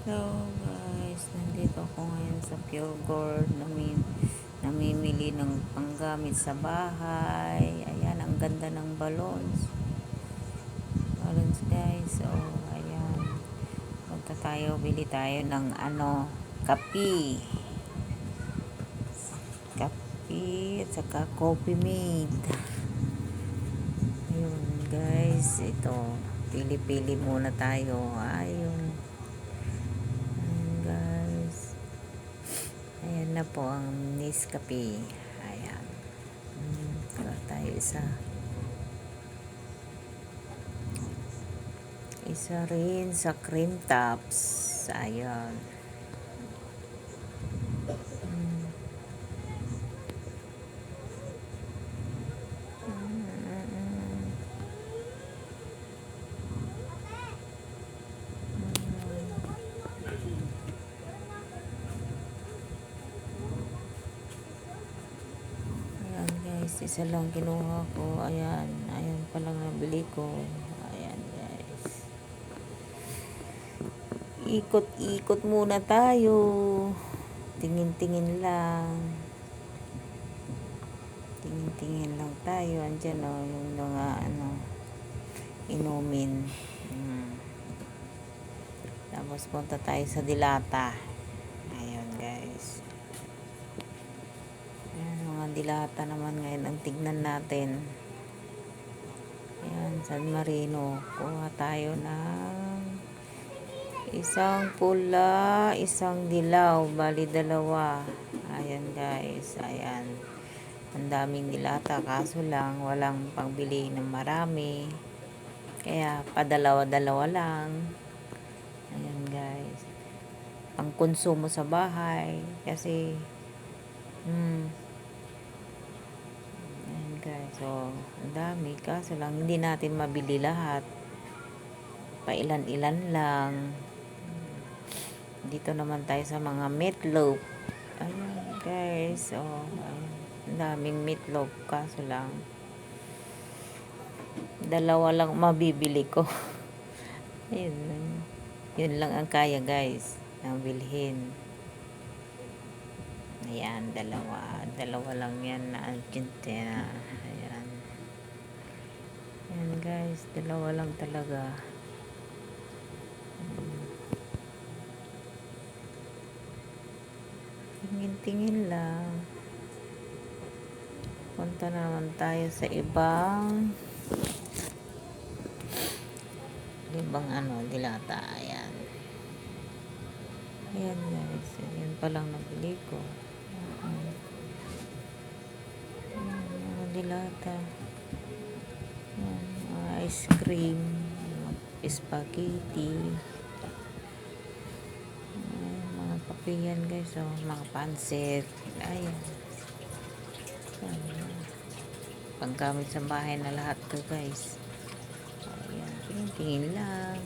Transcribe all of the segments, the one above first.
Hello guys, nandito ako ngayon sa Pure Gold namimili ng panggamit sa bahay. Ayan, ang ganda ng balloons guys. So ayan, punta tayo, bili tayo ng kape at saka coffee mate. Ayun guys, ito pili-pili muna tayo. Ayun guys, ayan na po ang Nescafe. Ayan, tayo isa rin sa cream tops. Ayan. Ayan guys, isa lang kinuha ko. Ayan pa lang nabili ko. Ayan guys, ikot-ikot muna tayo, tingin-tingin lang tayo. Andyan yung mga inumin. Tapos punta tayo sa Dilata. Ayun guys, ayan, mga Dilata naman ngayon ang tignan natin. Ayan, San Marino, kuha tayo ng isang pula, isang dilaw, bali dalawa. Ayan guys, ayan, ang daming Dilata, kaso lang walang pangbili ng marami, kaya padalawa-dalawa lang. Ayan guys, pang konsumo sa bahay kasi ayan guys, so ang dami, kaso lang hindi natin mabili lahat, pailan-ilan lang. Dito naman tayo sa mga meatloaf. Ayan guys, so ang daming meatloaf, kaso lang dalawa lang mabibili ko. Ayun, yun lang ang kaya guys ang bilhin. Ayan, dalawa lang yan na Argentina. Ayan guys, dalawa lang talaga. Tingin-tingin lang. Punta naman tayo sa ibang Dilata. Ayan guys, ayan pa lang nabili ko. Mga Dilata, mga ice cream, mga spaghetti, mga kape yan guys. So mga pansit. Ayan, panggamit sa bahay na lahat to guys. Ayan, tingin lang.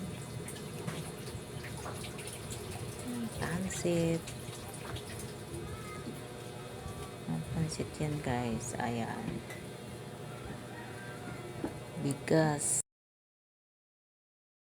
Pansit yan guys. Ayan, bigas.